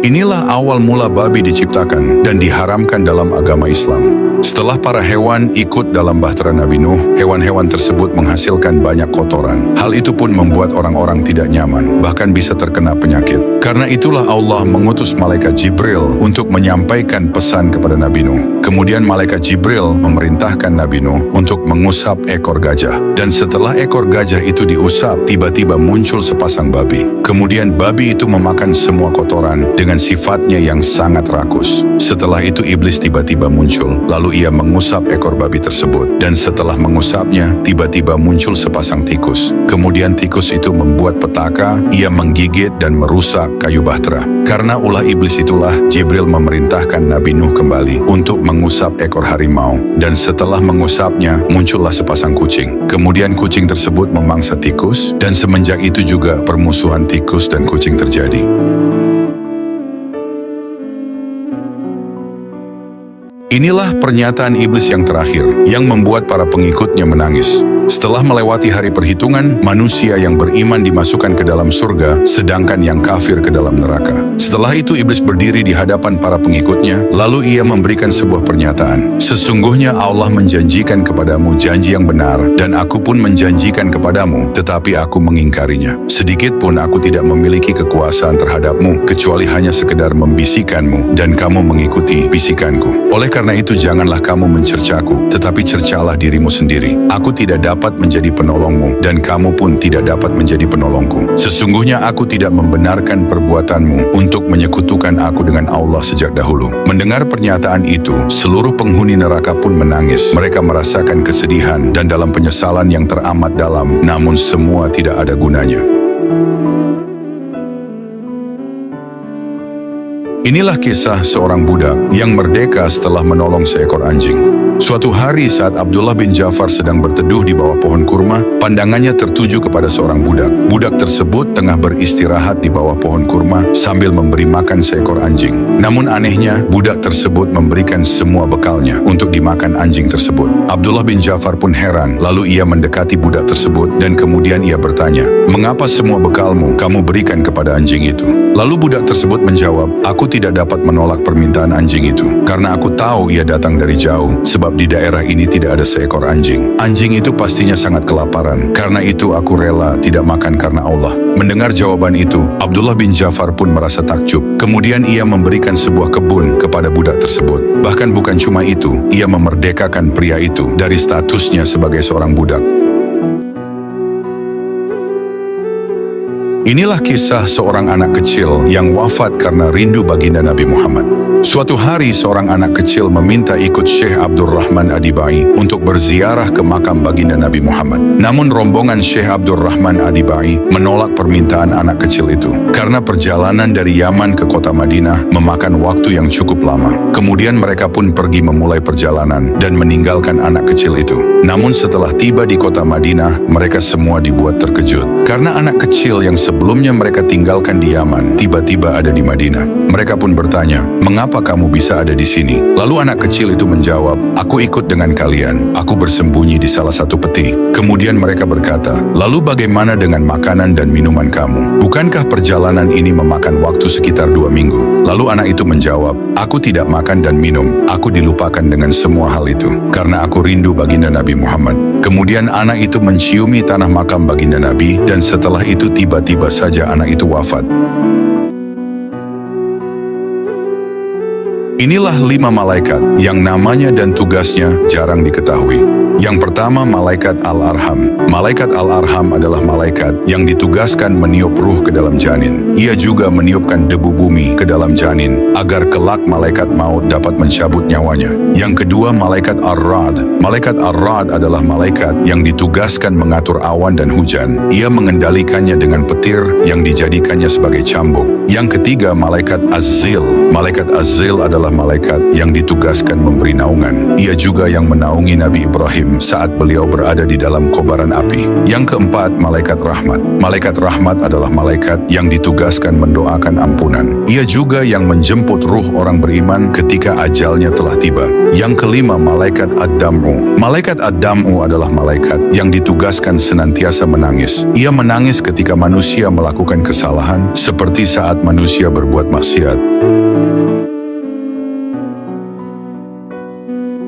Inilah awal mula babi diciptakan dan diharamkan dalam agama Islam. Setelah para hewan ikut dalam bahtera Nabi Nuh, hewan-hewan tersebut menghasilkan banyak kotoran. Hal itu pun membuat orang-orang tidak nyaman, bahkan bisa terkena penyakit. Karena itulah Allah mengutus malaikat Jibril untuk menyampaikan pesan kepada Nabi Nuh. Kemudian malaikat Jibril memerintahkan Nabi Nuh untuk mengusap ekor gajah. Dan setelah ekor gajah itu diusap, tiba-tiba muncul sepasang babi. Kemudian babi itu memakan semua kotoran dengan sifatnya yang sangat rakus. Setelah itu iblis tiba-tiba muncul, lalu ia mengusap ekor babi tersebut. Dan setelah mengusapnya, tiba-tiba muncul sepasang tikus. Kemudian tikus itu membuat petaka, ia menggigit dan merusak kayu bahtera. Karena ulah iblis itulah, Jibril memerintahkan Nabi Nuh kembali untuk mengusap ekor harimau. Dan setelah mengusapnya, muncullah sepasang kucing. Kemudian kucing tersebut memangsa tikus, dan semenjak itu juga permusuhan tikus dan kucing terjadi. Inilah pernyataan iblis yang terakhir, yang membuat para pengikutnya menangis. Setelah melewati hari perhitungan, manusia yang beriman dimasukkan ke dalam surga, sedangkan yang kafir ke dalam neraka. Setelah itu iblis berdiri di hadapan para pengikutnya, lalu ia memberikan sebuah pernyataan. Sesungguhnya Allah menjanjikan kepadamu janji yang benar, dan aku pun menjanjikan kepadamu, tetapi aku mengingkarinya. Sedikit pun aku tidak memiliki kekuasaan terhadapmu, kecuali hanya sekedar membisikkanmu, dan kamu mengikuti bisikanku. Oleh karena itu janganlah kamu mencercaku, tetapi cercalah dirimu sendiri. Aku tidak dapat menjadi penolongmu, dan kamu pun tidak dapat menjadi penolongku. Sesungguhnya aku tidak membenarkan perbuatanmu untuk menyekutukan aku dengan Allah sejak dahulu. Mendengar pernyataan itu, seluruh penghuni neraka pun menangis. Mereka merasakan kesedihan dan dalam penyesalan yang teramat dalam, namun semua tidak ada gunanya. Inilah kisah seorang budak yang merdeka setelah menolong seekor anjing. Suatu hari saat Abdullah bin Ja'far sedang berteduh di bawah pohon kurma, pandangannya tertuju kepada seorang budak. Budak tersebut tengah beristirahat di bawah pohon kurma sambil memberi makan seekor anjing. Namun anehnya, budak tersebut memberikan semua bekalnya untuk dimakan anjing tersebut. Abdullah bin Ja'far pun heran, lalu ia mendekati budak tersebut dan kemudian ia bertanya, "Mengapa semua bekalmu kamu berikan kepada anjing itu?" Lalu budak tersebut menjawab, "Aku tidak dapat menolak permintaan anjing itu, karena aku tahu ia datang dari jauh, sebab di daerah ini tidak ada seekor anjing. Anjing itu pastinya sangat kelaparan, karena itu aku rela tidak makan karena Allah." Mendengar jawaban itu, Abdullah bin Ja'far pun merasa takjub. Kemudian ia memberikan sebuah kebun kepada budak tersebut. Bahkan bukan cuma itu, ia memerdekakan pria itu dari statusnya sebagai seorang budak. Inilah kisah seorang anak kecil yang wafat karena rindu baginda Nabi Muhammad. Suatu hari seorang anak kecil meminta ikut Syekh Abdurrahman Adibai untuk berziarah ke makam baginda Nabi Muhammad. Namun rombongan Syekh Abdurrahman Adibai menolak permintaan anak kecil itu. Karena perjalanan dari Yaman ke kota Madinah memakan waktu yang cukup lama. Kemudian mereka pun pergi memulai perjalanan dan meninggalkan anak kecil itu. Namun setelah tiba di kota Madinah, mereka semua dibuat terkejut. Karena anak kecil yang sebelumnya mereka tinggalkan di Yaman, tiba-tiba ada di Madinah. Mereka pun bertanya, "Mengapa kamu bisa ada di sini?" Lalu anak kecil itu menjawab, "Aku ikut dengan kalian. Aku bersembunyi di salah satu peti." Kemudian mereka berkata, "Lalu bagaimana dengan makanan dan minuman kamu? Bukankah perjalanan ini memakan waktu sekitar 2 minggu?" Lalu anak itu menjawab, "Aku tidak makan dan minum. Aku dilupakan dengan semua hal itu, karena aku rindu baginda Nabi Muhammad." Kemudian anak itu menciumi tanah makam baginda Nabi, dan setelah itu tiba-tiba saja anak itu wafat. Inilah 5 malaikat yang namanya dan tugasnya jarang diketahui. Yang pertama, malaikat Al-Arham. Malaikat Al-Arham adalah malaikat yang ditugaskan meniup ruh ke dalam janin. Ia juga meniupkan debu bumi ke dalam janin, agar kelak malaikat maut dapat mencabut nyawanya. Yang kedua, malaikat Ar-Ra'd. Malaikat Ar-Ra'd adalah malaikat yang ditugaskan mengatur awan dan hujan. Ia mengendalikannya dengan petir yang dijadikannya sebagai cambuk. Yang ketiga, malaikat Az-Zil. Malaikat Az-Zil adalah malaikat yang ditugaskan memberi naungan. Ia juga yang menaungi Nabi Ibrahim saat beliau berada di dalam kobaran api. Yang keempat, malaikat rahmat. Malaikat rahmat adalah malaikat yang ditugaskan mendoakan ampunan. Ia juga yang menjemput ruh orang beriman ketika ajalnya telah tiba. Yang kelima, malaikat ad-dam'u. Malaikat ad-dam'u adalah malaikat yang ditugaskan senantiasa menangis. Ia menangis ketika manusia melakukan kesalahan, seperti saat manusia berbuat maksiat.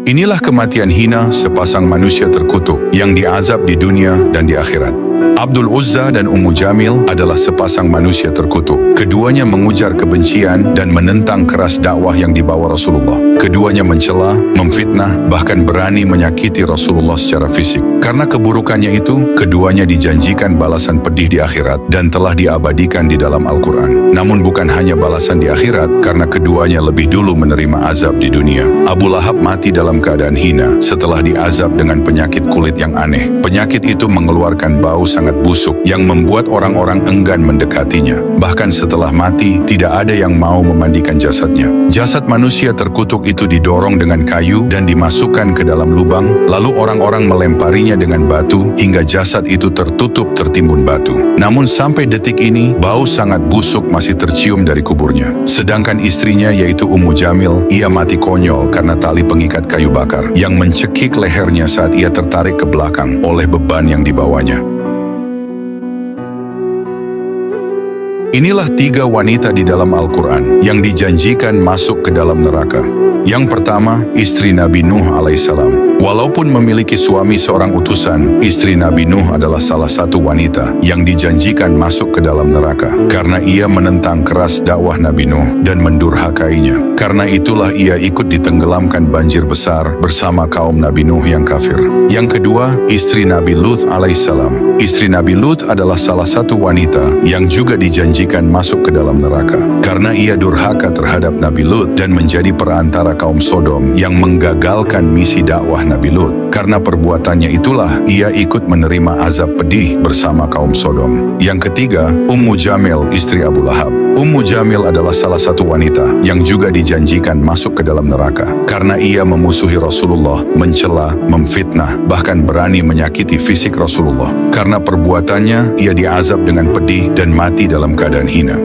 Inilah kematian hina sepasang manusia terkutuk yang diazab di dunia dan di akhirat. Abdul Uzza dan Ummu Jamil adalah sepasang manusia terkutuk. Keduanya mengujar kebencian dan menentang keras dakwah yang dibawa Rasulullah. Keduanya mencela, memfitnah, bahkan berani menyakiti Rasulullah secara fisik. Karena keburukannya itu, keduanya dijanjikan balasan pedih di akhirat dan telah diabadikan di dalam Al-Quran. Namun bukan hanya balasan di akhirat, karena keduanya lebih dulu menerima azab di dunia. Abu Lahab mati dalam keadaan hina setelah diazab dengan penyakit kulit yang aneh. Penyakit itu mengeluarkan bau sangat busuk yang membuat orang-orang enggan mendekatinya. Bahkan setelah mati, tidak ada yang mau memandikan jasadnya. Jasad manusia terkutuk itu didorong dengan kayu dan dimasukkan ke dalam lubang, lalu orang-orang melemparinya dengan batu hingga jasad itu tertutup tertimbun batu. Namun sampai detik ini, bau sangat busuk masih tercium dari kuburnya. Sedangkan istrinya yaitu Ummu Jamil, ia mati konyol karena tali pengikat kayu bakar yang mencekik lehernya saat ia tertarik ke belakang oleh beban yang dibawanya. Inilah 3 wanita di dalam Al-Quran yang dijanjikan masuk ke dalam neraka. Yang pertama, istri Nabi Nuh alaihissalam. Walaupun memiliki suami seorang utusan, istri Nabi Nuh adalah salah satu wanita yang dijanjikan masuk ke dalam neraka karena ia menentang keras dakwah Nabi Nuh dan mendurhakainya. Karena itulah ia ikut ditenggelamkan banjir besar bersama kaum Nabi Nuh yang kafir. Yang kedua, istri Nabi Lut alaihissalam. Istri Nabi Lut adalah salah satu wanita yang juga dijanjikan masuk ke dalam neraka karena ia durhaka terhadap Nabi Lut dan menjadi perantara kaum Sodom yang menggagalkan misi dakwah Nabi Lut. Karena perbuatannya itulah ia ikut menerima azab pedih bersama kaum Sodom. Yang ketiga, Ummu Jamil, istri Abu Lahab. Ummu Jamil adalah salah satu wanita yang juga dijanjikan masuk ke dalam neraka karena ia memusuhi Rasulullah, mencela, memfitnah, bahkan berani menyakiti fisik Rasulullah. Karena perbuatannya, ia diazab dengan pedih dan mati dalam keadaan hina.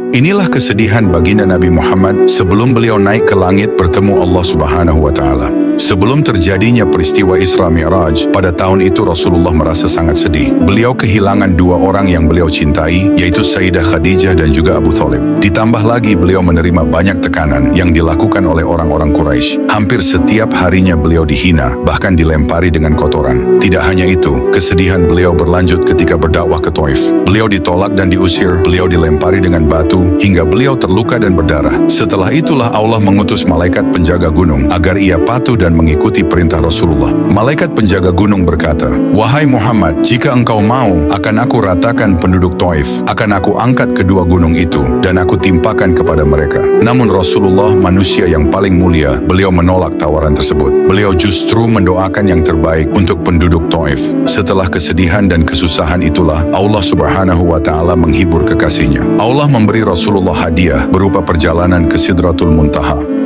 Inilah kesedihan baginda Nabi Muhammad sebelum beliau naik ke langit bertemu Allah Subhanahu wa Ta'ala. Sebelum terjadinya peristiwa Isra Mi'raj, pada tahun itu Rasulullah merasa sangat sedih. Beliau kehilangan 2 orang yang beliau cintai, yaitu Sayyidah Khadijah dan juga Abu Thalib. Ditambah lagi beliau menerima banyak tekanan yang dilakukan oleh orang-orang Quraisy. Hampir setiap harinya beliau dihina, bahkan dilempari dengan kotoran. Tidak hanya itu, kesedihan beliau berlanjut ketika berdakwah ke Taif. Beliau ditolak dan diusir, beliau dilempari dengan batu, hingga beliau terluka dan berdarah. Setelah itulah Allah mengutus malaikat penjaga gunung agar ia patuh dan mengikuti perintah Rasulullah. Malaikat penjaga gunung berkata, "Wahai Muhammad, jika engkau mau, akan aku ratakan penduduk Taif. Akan aku angkat kedua gunung itu dan aku timpakan kepada mereka." Namun Rasulullah, manusia yang paling mulia, beliau menolak tawaran tersebut. Beliau justru mendoakan yang terbaik untuk penduduk Taif. Setelah kesedihan dan kesusahan itulah Allah Subhanahu wa Ta'ala menghibur kekasihnya. Allah memberi Rasulullah hadiah berupa perjalanan ke Sidratul Muntaha.